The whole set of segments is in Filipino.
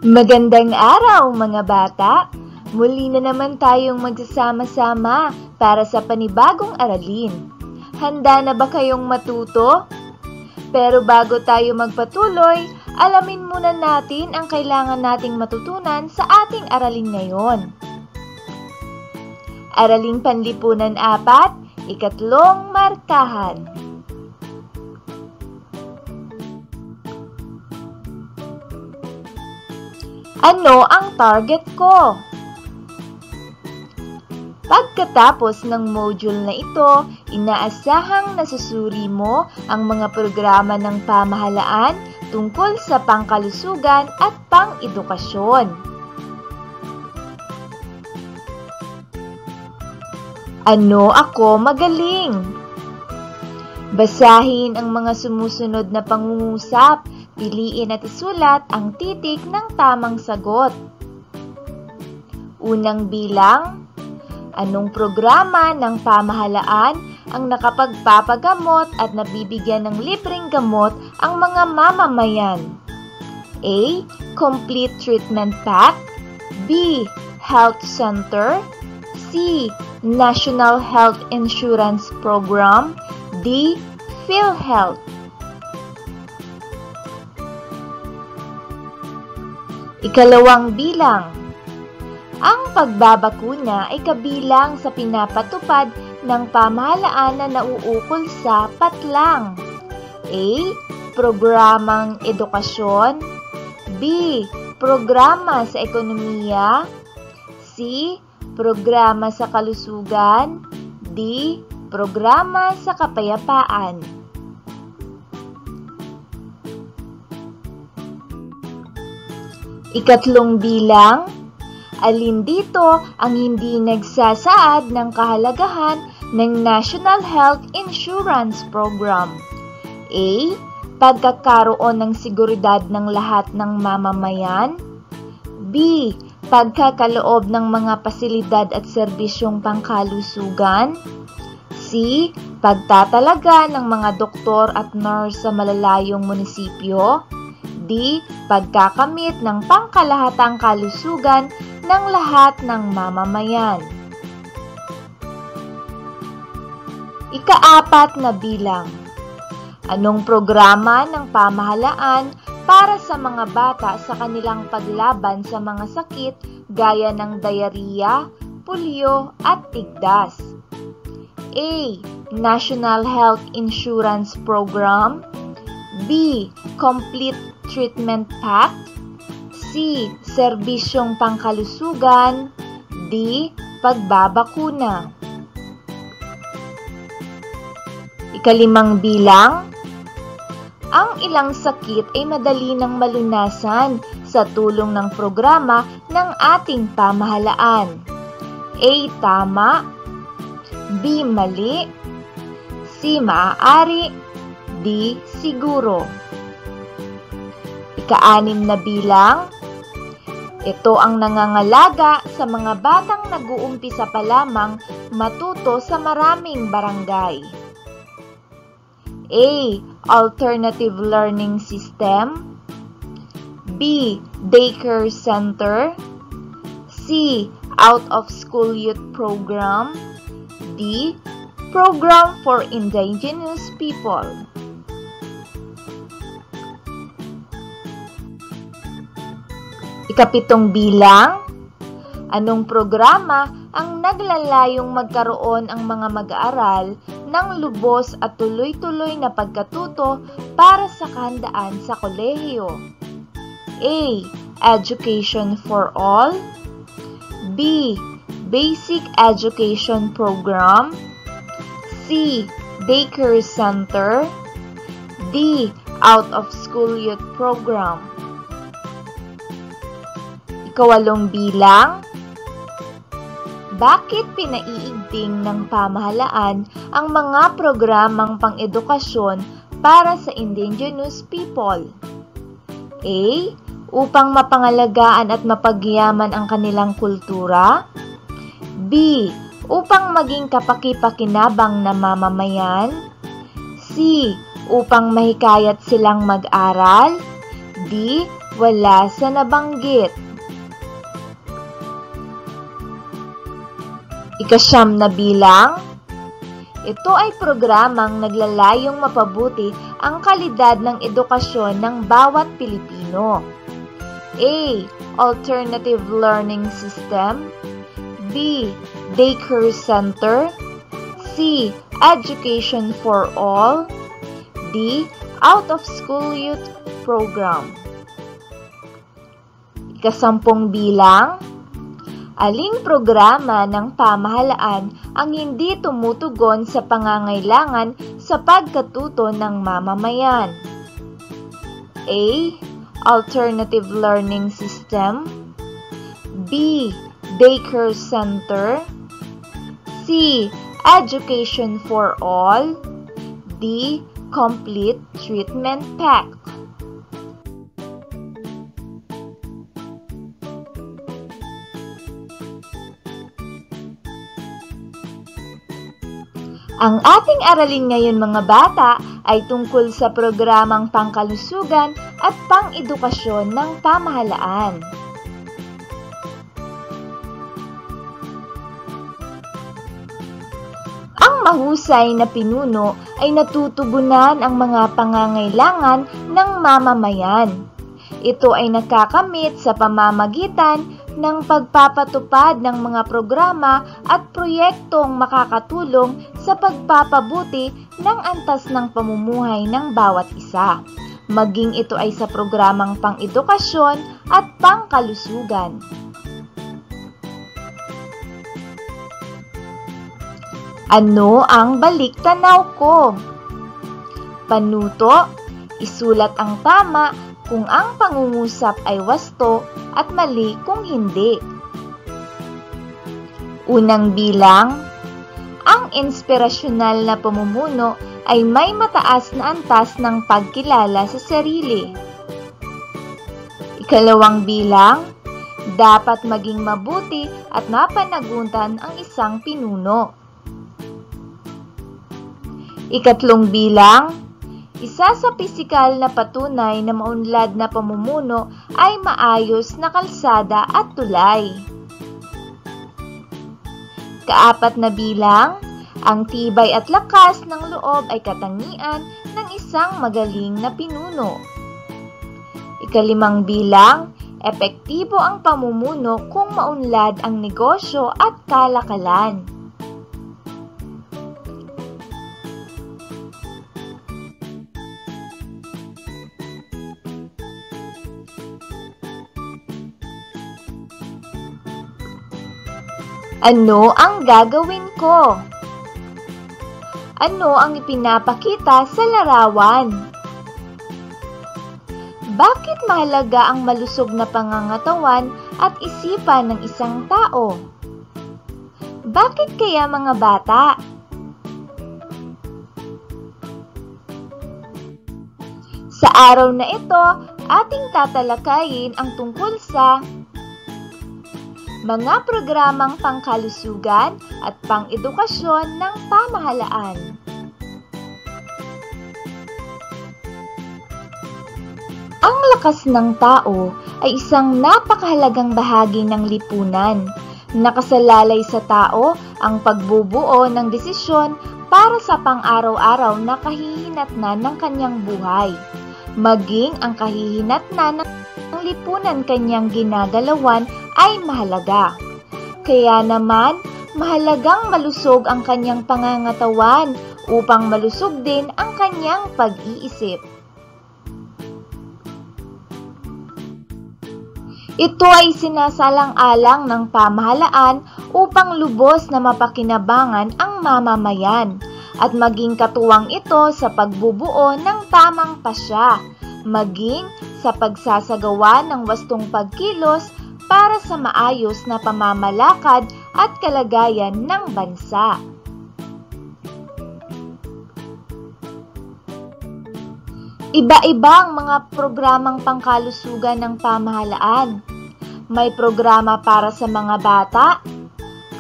Magandang araw mga bata! Muli na naman tayong magsasama-sama para sa panibagong aralin. Handa na ba kayong matuto? Pero bago tayo magpatuloy, alamin muna natin ang kailangan nating matutunan sa ating aralin ngayon. Araling Panlipunan 4, ikatlong markahan. Ano ang target ko? Pagkatapos ng module na ito, inaasahang nasusuri mo ang mga programa ng pamahalaan tungkol sa pangkalusugan at pang-edukasyon. Ano ako magaling? Basahin ang mga sumusunod na pangungusap. Piliin at isulat ang titik ng tamang sagot. Unang bilang, anong programa ng pamahalaan ang nakapagpapagamot at nabibigyan ng libreng gamot ang mga mamamayan? A. Complete Treatment Pack. B. Health Center. C. National Health Insurance Program. D. PhilHealth. Ikalawang bilang. Ang pagbabakuna ay kabilang sa pinapatupad ng pamahalaan na nauukol sa patlang. A. Programang edukasyon. B. Programa sa ekonomiya. C. Programa sa kalusugan. D. Programa sa kapayapaan. Ikatlong bilang, alin dito ang hindi nagsasaad ng kahalagahan ng National Health Insurance Program? A. Pagkakaroon ng seguridad ng lahat ng mamamayan. B. Pagkakaloob ng mga pasilidad at serbisyong pangkalusugan. C. Pagtatalaga ng mga doktor at nurse sa malalayong munisipyo. D. Pagkakamit ng pangkalahatang kalusugan ng lahat ng mamamayan. Ikaapat na bilang. Anong programa ng pamahalaan para sa mga bata sa kanilang paglaban sa mga sakit gaya ng diarrhea, polio at tigdas? A. National Health Insurance Program. B. Complete Treatment Pack. C. Serbisyong pangkalusugan. D. Pagbabakuna. Ikalimang bilang. Ang ilang sakit ay madali nang malunasan sa tulong ng programa ng ating pamahalaan. A. Tama. B. Mali. C. Maaari. D. Siguro. Ika-6 na bilang. Ito ang nangangalaga sa mga batang nag-uumpisa pa lamang matuto sa maraming barangay. A. Alternative Learning System. B. Daycare Center. C. Out-of-School Youth Program. D. Program for Indigenous People. Ikapitong bilang. Anong programa ang naglalayong magkaroon ang mga mag-aaral ng lubos at tuloy-tuloy na pagkatuto para sa kahandaan sa kolehiyo? A. Education for All. B. Basic Education Program. C. Daycare Center. D. Out-of-School Youth Program. Ikawalong bilang. Bakit pinaiigting ng pamahalaan ang mga programang pang-edukasyon para sa indigenous people? A. Upang mapangalagaan at mapagyaman ang kanilang kultura. B. Upang maging kapaki-pakinabang na mamamayan. C. Upang mahikayat silang mag-aral. D. Wala sa nabanggit. Ika-9 na bilang. Ito ay programang naglalayong mapabuti ang kalidad ng edukasyon ng bawat Pilipino. A. Alternative Learning System. B. Daycare Center. C. Education for All. D. Out-of-School Youth Program. Ika-10 bilang. Aling programa ng pamahalaan ang hindi tumutugon sa pangangailangan sa pagkatuto ng mamamayan? A. Alternative Learning System. B. Daycare Center. C. Education for All. D. Complete Treatment Pack. Ang ating aralin ngayon mga bata ay tungkol sa programang pangkalusugan at pang-edukasyon ng pamahalaan. Ang mahusay na pinuno ay natutugunan ang mga pangangailangan ng mamamayan. Ito ay nakakamit sa pamamagitan ng pagpapatupad ng mga programa at proyektong makakatulong sa pagpapabuti ng antas ng pamumuhay ng bawat isa, maging ito ay sa programang pang-edukasyon at pangkalusugan. Ano ang baliktanaw ko? Panuto, isulat ang tama kung ang pangungusap ay wasto at mali kung hindi. Unang bilang, ang inspirasyonal na pamumuno ay may mataas na antas ng pagkilala sa sarili. Ikalawang bilang, dapat maging mabuti at mapanagutan ang isang pinuno. Ikatlong bilang, isa sa pisikal na patunay na maunlad na pamumuno ay maayos na kalsada at tulay. Kaapat na bilang, ang tibay at lakas ng loob ay katangian ng isang magaling na pinuno. Ikalimang bilang, epektibo ang pamumuno kung maunlad ang negosyo at kalakalan. Ano ang gagawin ko? Ano ang ipinapakita sa larawan? Bakit mahalaga ang malusog na pangangatawan at isipan ng isang tao? Bakit kaya mga bata? Sa araw na ito, ating tatalakayin ang tungkol sa mga programang pangkalusugan at pang-edukasyon ng pamahalaan. Ang lakas ng tao ay isang napakahalagang bahagi ng lipunan. Nakasalalay sa tao ang pagbubuo ng desisyon para sa pang-araw-araw na kahihinatnan ng kanyang buhay, maging ang kahihinatnan ng lipunan kanyang ginagalawan ay mahalaga. Kaya naman, mahalagang malusog ang kanyang pangangatawan upang malusog din ang kanyang pag-iisip. Ito ay sinasalang-alang ng pamahalaan upang lubos na mapakinabangan ang mamamayan at maging katuwang ito sa pagbubuo ng tamang pasya, maging sa pagsasagawa ng wastong pagkilos para sa maayos na pamamalakad at kalagayan ng bansa. Iba-iba ang mga programang pangkalusugan ng pamahalaan. May programa para sa mga bata,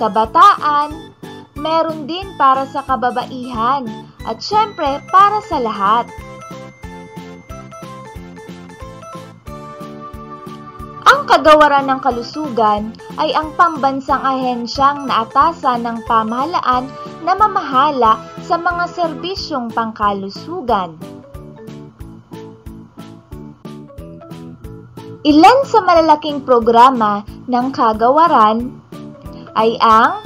kabataan, meron din para sa kababaihan, at syempre para sa lahat. Ang Kagawaran ng Kalusugan ay ang pambansang ahensyang naatasan ng pamahalaan na mamahala sa mga serbisyong pangkalusugan. Ilan sa malalaking programa ng kagawaran ay ang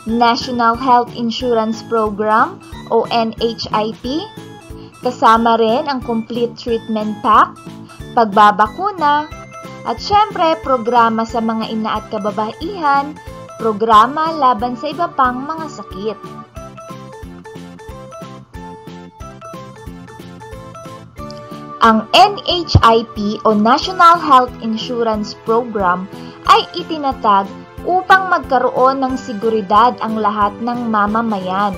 National Health Insurance Program o NHIP, kasama rin ang Complete Treatment Pack, pagbabakuna, at syempre programa sa mga ina at kababaihan, programa laban sa iba pang mga sakit. Ang NHIP o National Health Insurance Program ay itinatag upang magkaroon ng seguridad ang lahat ng mamamayan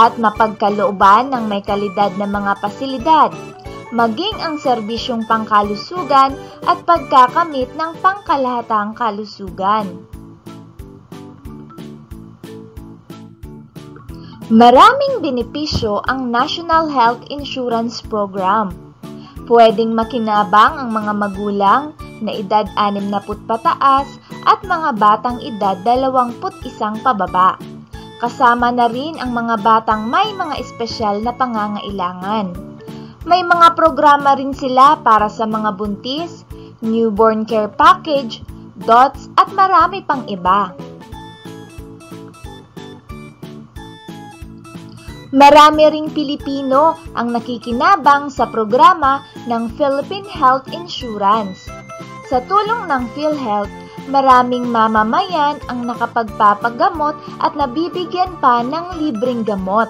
at mapagkalooban ng may kalidad na mga pasilidad, maging ang serbisyong pangkalusugan at pagkakamit ng pangkalahatang kalusugan. Maraming benepisyo ang National Health Insurance Program. Pwedeng makinabang ang mga magulang na edad 60 pataas at mga batang edad 21 pababa. Kasama na rin ang mga batang may mga espesyal na pangangailangan. May mga programa rin sila para sa mga buntis, newborn care package, DOTS at marami pang iba. Marami ring Pilipino ang nakikinabang sa programa ng Philippine Health Insurance. Sa tulong ng PhilHealth, maraming mamamayan ang nakapagpapagamot at nabibigyan pa ng libreng gamot.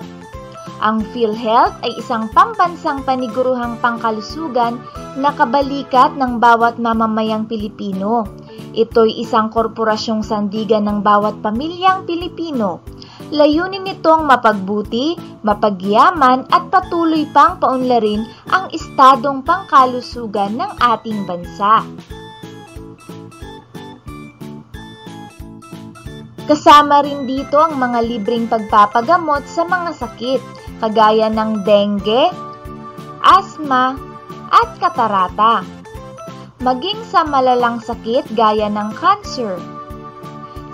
Ang PhilHealth ay isang pambansang paniguruhang pangkalusugan na kabalikat ng bawat mamamayang Pilipino. Ito'y isang korporasyong sandigan ng bawat pamilyang Pilipino. Layunin nitong mapagbuti, mapagyaman at patuloy pang paunlarin ang estadong pangkalusugan ng ating bansa. Kasama rin dito ang mga libreng pagpapagamot sa mga sakit kagaya ng dengue, asthma at katarata, maging sa malalang sakit gaya ng cancer.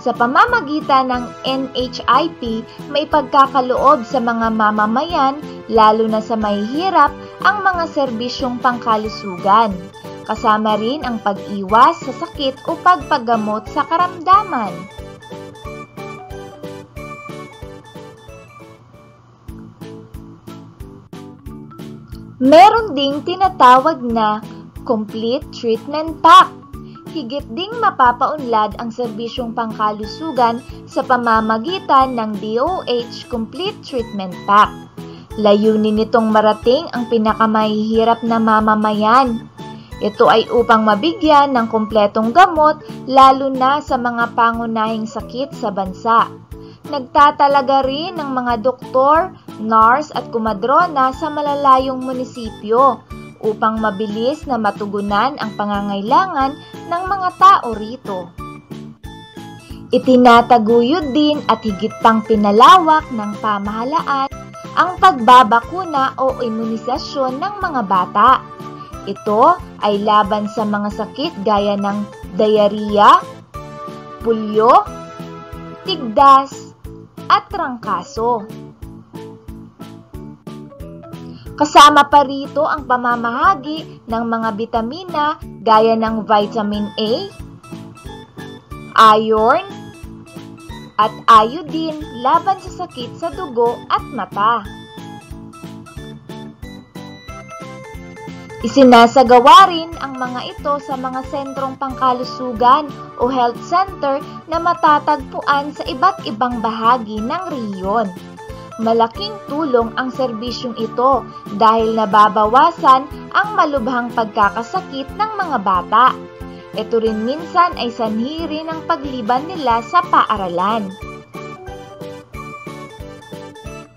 Sa pamamagitan ng NHIP, may pagkakaloob sa mga mamamayan, lalo na sa mahihirap, ang mga serbisyong pangkalusugan. Kasama rin ang pag-iwas sa sakit o pagpagamot sa karamdaman. Meron ding tinatawag na Complete Treatment Pack. Higit ding mapapaunlad ang serbisyong pangkalusugan sa pamamagitan ng DOH Complete Treatment Pack. Layunin nitong marating ang pinakamahihirap na mamamayan. Ito ay upang mabigyan ng kumpletong gamot lalo na sa mga pangunahing sakit sa bansa. Nagtatalaga rin ng mga doktor, nurse at kumadrona sa malalayong munisipyo upang mabilis na matugunan ang pangangailangan ng mga tao rito. Itinataguyod din at higit pang pinalawak ng pamahalaan ang pagbabakuna o imunisasyon ng mga bata. Ito ay laban sa mga sakit gaya ng diarrhea, pulyo, tigdas at trangkaso. Kasama pa rito ang pamamahagi ng mga bitamina gaya ng vitamin A, iron, at iodine laban sa sakit sa dugo at mata. Isinasagawa rin ang mga ito sa mga sentrong pangkalusugan o health center na matatagpuan sa iba't ibang bahagi ng rehiyon. Malaking tulong ang serbisyong ito dahil nababawasan ang malubhang pagkakasakit ng mga bata. Ito rin minsan ay sanhi rin ng pagliban nila sa paaralan.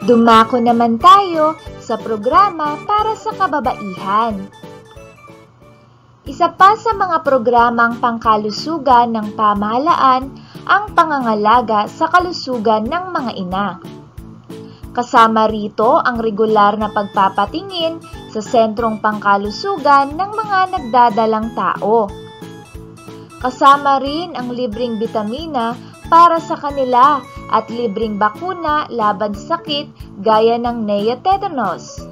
Dumako naman tayo sa programa para sa kababaihan. Isa pa sa mga programang pangkalusugan ng pamahalaan ang pangangalaga sa kalusugan ng mga ina. Kasama rito ang regular na pagpapatingin sa sentrong pangkalusugan ng mga nagdadalang tao. Kasama rin ang libreng bitamina para sa kanila at libreng bakuna laban sa sakit gaya ng neotetanus.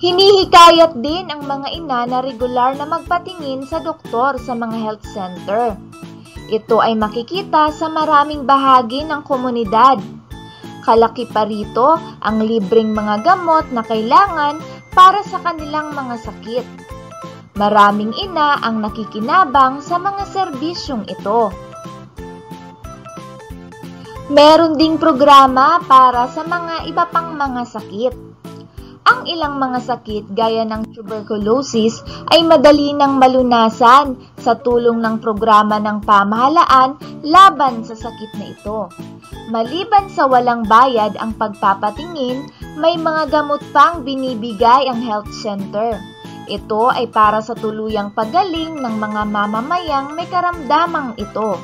Hinihikayat din ang mga ina na regular na magpatingin sa doktor sa mga health center. Ito ay makikita sa maraming bahagi ng komunidad. Kalaki pa rito ang libreng mga gamot na kailangan para sa kanilang mga sakit. Maraming ina ang nakikinabang sa mga serbisyong ito. Meron ding programa para sa mga iba pang mga sakit. Ang ilang mga sakit gaya ng tuberculosis ay madali nang malunasan sa tulong ng programa ng pamahalaan laban sa sakit na ito. Maliban sa walang bayad ang pagpapatingin, may mga gamot pang binibigay ang health center. Ito ay para sa tuluyang paggaling ng mga mamamayang may karamdamang ito.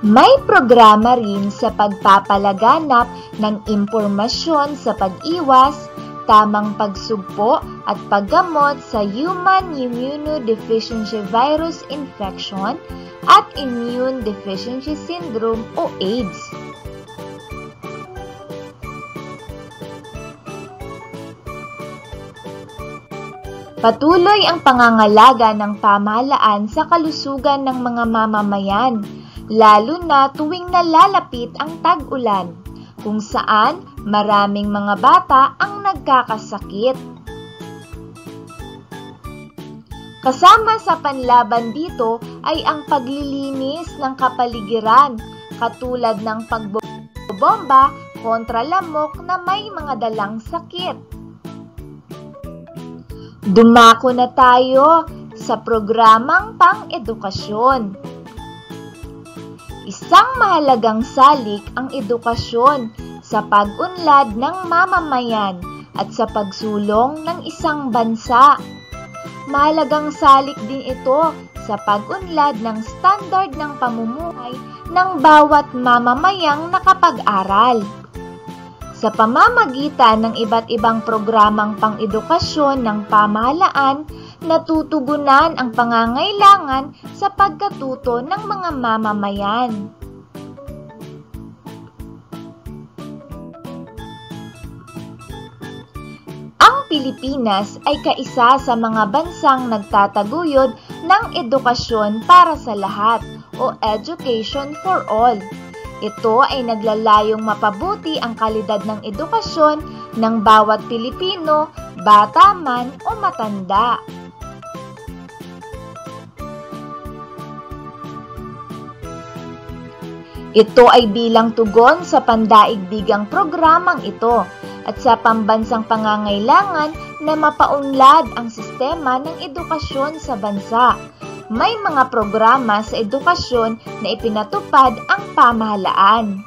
May programa rin sa pagpapalaganap ng impormasyon sa pag-iwas, tamang pagsugpo at paggamot sa Human Immunodeficiency Virus Infection at Immune Deficiency Syndrome o AIDS. Patuloy ang pangangalaga ng pamahalaan sa kalusugan ng mga mamamayan, lalo na tuwing nalalapit ang tag-ulan, kung saan maraming mga bata ang nagkakasakit. Kasama sa panlaban dito ay ang paglilinis ng kapaligiran, katulad ng pagbobomba kontra lamok na may mga dalang sakit. Dumako na tayo sa programang pang-edukasyon. Isang mahalagang salik ang edukasyon sa pag-unlad ng mamamayan at sa pagsulong ng isang bansa. Mahalagang salik din ito sa pag-unlad ng standard ng pamumuhay ng bawat mamamayang nakapag-aral. Sa pamamagitan ng iba't ibang programang pang-edukasyon ng pamahalaan, natutugunan ang pangangailangan sa pagkatuto ng mga mamamayan. Ang Pilipinas ay kaisa sa mga bansang nagtataguyod ng edukasyon para sa lahat o Education for All. Ito ay naglalayong mapabuti ang kalidad ng edukasyon ng bawat Pilipino, bata man o matanda. Ito ay bilang tugon sa pandaigdigang programang ito at sa pambansang pangangailangan na mapaunlad ang sistema ng edukasyon sa bansa. May mga programa sa edukasyon na ipinatupad ang pamahalaan.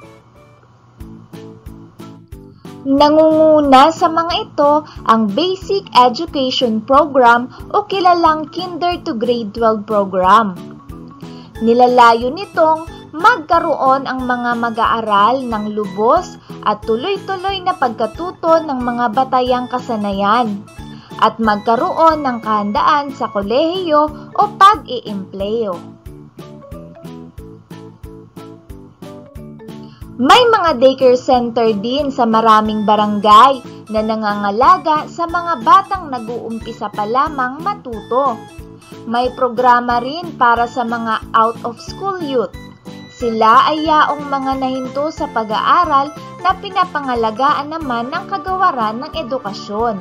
Nangunguna sa mga ito ang Basic Education Program o kilalang Kinder to Grade 12 Program. Nilalayo nitong magkaroon ang mga mag-aaral ng lubos at tuloy-tuloy na pagkatuto ng mga batayang kasanayan at magkaroon ng kahandaan sa kolehiyo o pag-iempleyo. May mga daycare center din sa maraming barangay na nangangalaga sa mga batang nag-uumpisa pa lamang matuto. May programa rin para sa mga out-of-school youth. Sila ay yaong mga nahinto sa pag-aaral na pinapangalagaan naman ng kagawaran ng edukasyon.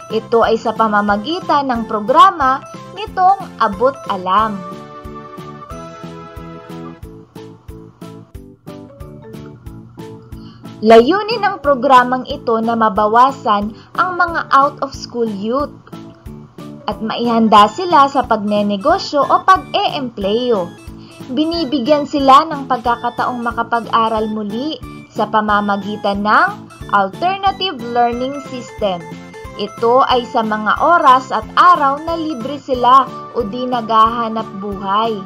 Ito ay sa pamamagitan ng programa nitong Abot Alam. Layunin ng programang ito na mabawasan ang mga out-of-school youth at maihanda sila sa pagnenegosyo o pag-eempleyo. Binibigyan sila ng pagkakataong makapag-aral muli sa pamamagitan ng Alternative Learning System. Ito ay sa mga oras at araw na libre sila o di naghahanap buhay.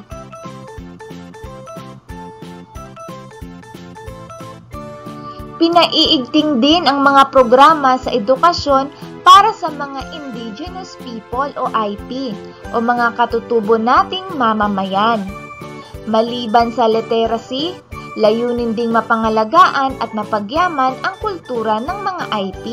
Pinaiigting din ang mga programa sa edukasyon para sa mga Indigenous People o IP o mga katutubo nating mamamayan. Maliban sa literacy, layunin ding mapangalagaan at mapagyaman ang kultura ng mga IP.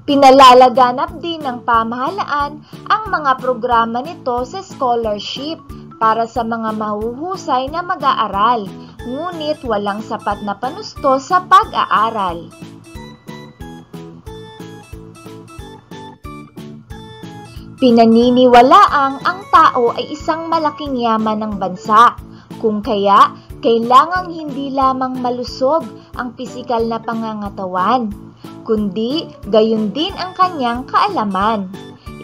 Pinalalaganap din ng pamahalaan ang mga programa nito sa scholarship para sa mga mahuhusay na mag-aaral, ngunit walang sapat na panusto sa pag-aaral. Pinaniniwalaang ang tao ay isang malaking yaman ng bansa, kung kaya kailangang hindi lamang malusog ang pisikal na pangangatawan, kundi gayon din ang kanyang kaalaman.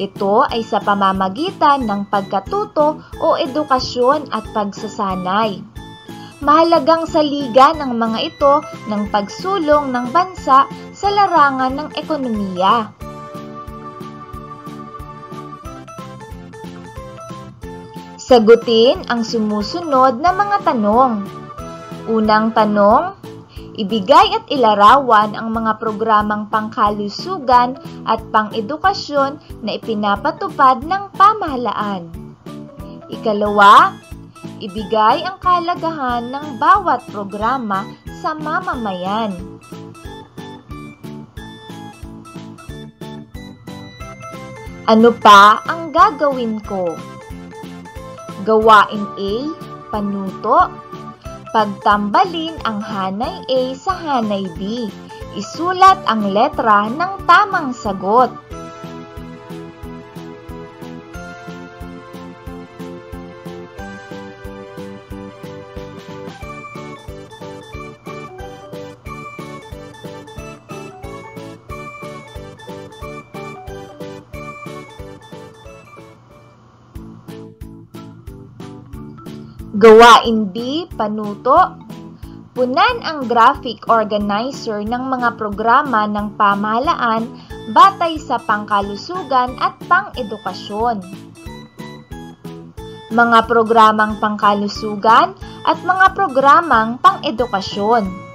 Ito ay sa pamamagitan ng pagkatuto o edukasyon at pagsasanay. Mahalagang saligan ng mga ito ng pagsulong ng bansa sa larangan ng ekonomiya. Sagutin ang sumusunod na mga tanong. Unang tanong, ibigay at ilarawan ang mga programang pangkalusugan at pang-edukasyon na ipinapatupad ng pamahalaan. Ikalawa, ibigay ang kahalagahan ng bawat programa sa mamamayan. Ano pa ang gagawin ko? Gawain A, panuto. Pagtambalin ang hanay A sa hanay B. Isulat ang letra ng tamang sagot. Gawain B, panuto. Punan ang graphic organizer ng mga programa ng pamahalaan batay sa pangkalusugan at pang-edukasyon. Mga programang pangkalusugan at mga programang pang-edukasyon.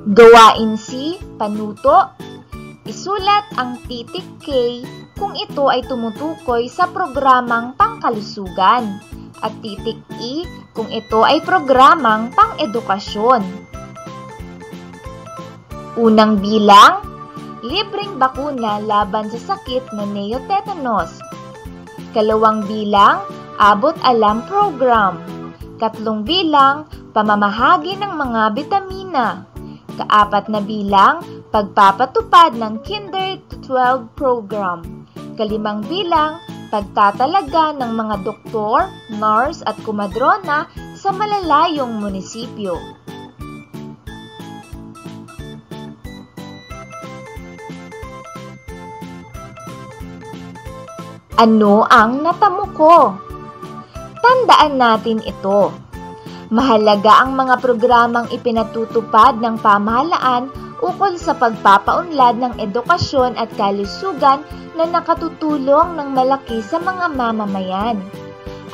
Gawain C, panuto. Isulat ang titik K kung ito ay tumutukoy sa programang pangkalusugan at titik E kung ito ay programang pang-edukasyon. Unang bilang, libreng bakuna laban sa sakit na neotetanus. Kalawang bilang, abot alam program. Katlong bilang, pamamahagi ng mga bitamina. Kaapat na bilang, pagpapatupad ng Kinder to 12 program. Kalimang bilang, pagtatalaga ng mga doktor, nurse at kumadrona sa malalayong munisipyo. Ano ang natamo ko? Tandaan natin ito. Mahalaga ang mga programang ipinatutupad ng pamahalaan ukol sa pagpapaunlad ng edukasyon at kalusugan na nakatutulong ng malaki sa mga mamamayan.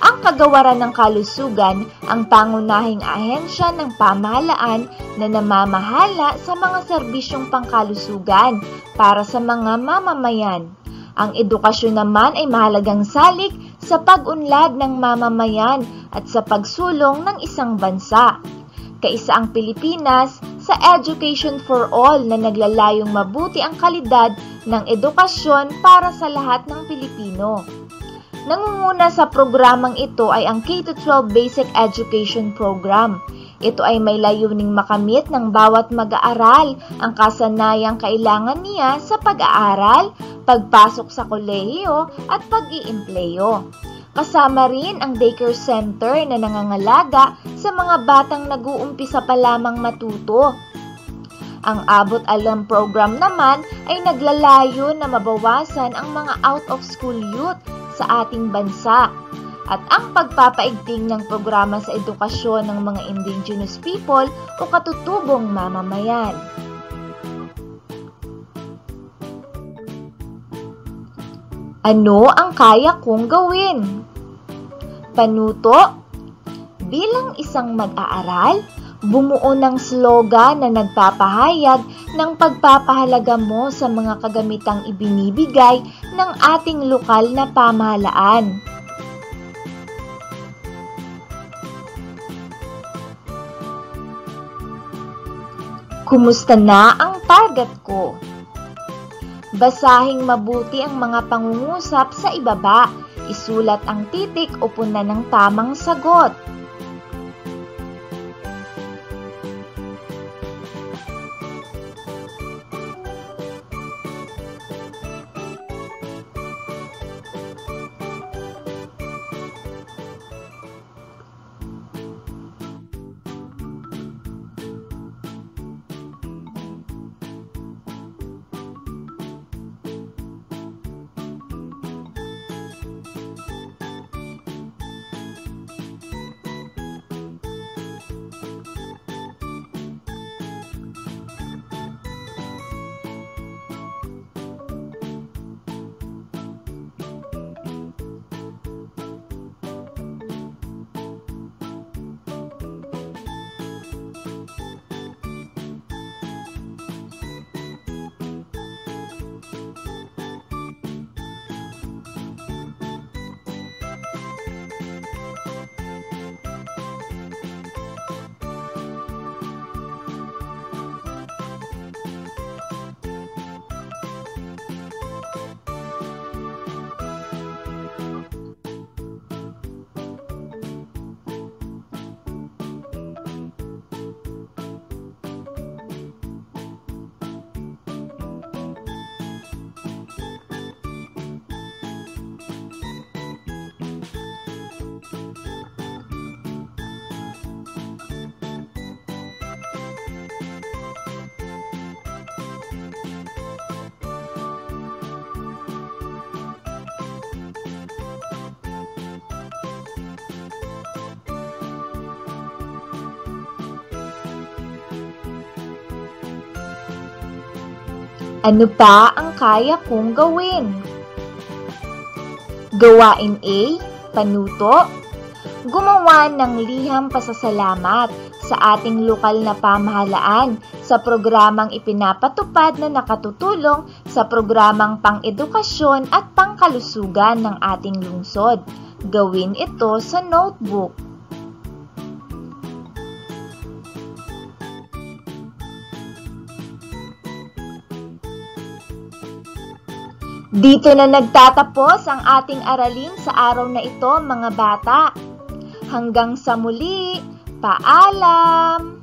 Ang Kagawaran ng Kalusugan ang pangunahing ahensya ng pamahalaan na namamahala sa mga serbisyong pangkalusugan para sa mga mamamayan. Ang edukasyon naman ay mahalagang salik sa pag-unlad ng mamamayan at sa pagsulong ng isang bansa. Kaisa ang Pilipinas sa Education for All na naglalayong mabuti ang kalidad ng edukasyon para sa lahat ng Pilipino. Nangunguna sa programang ito ay ang K-12 Basic Education Program. Ito ay may layuning makamit ng bawat mag-aaral ang kasanayang kailangan niya sa pag-aaral, pagpasok sa kolehiyo at pag-iimpleyo. Kasama rin ang daycare center na nangangalaga sa mga batang nag-uumpisa pa lamang matuto. Ang Abot Alam program naman ay naglalayo na mabawasan ang mga out-of-school youth sa ating bansa. At ang pagpapaigting ng programa sa edukasyon ng mga Indigenous people o katutubong mamamayan. Ano ang kaya kong gawin? Panuto, bilang isang mag-aaral, bumuo ng slogan na nagpapahayag ng pagpapahalaga mo sa mga kagamitang ibinibigay ng ating lokal na pamahalaan. Kumusta na ang target ko? Basahing mabuti ang mga pangungusap sa ibaba. Isulat ang titik o puna ng tamang sagot. Ano pa ang kaya kong gawin? Gawain A, panuto. Gumawa ng liham pasasalamat sa ating lokal na pamahalaan sa programang ipinapatupad na nakatutulong sa programang pang-edukasyon at pangkalusugan ng ating lungsod. Gawin ito sa notebook. Dito na nagtatapos ang ating aralin sa araw na ito, mga bata. Hanggang sa muli, paalam!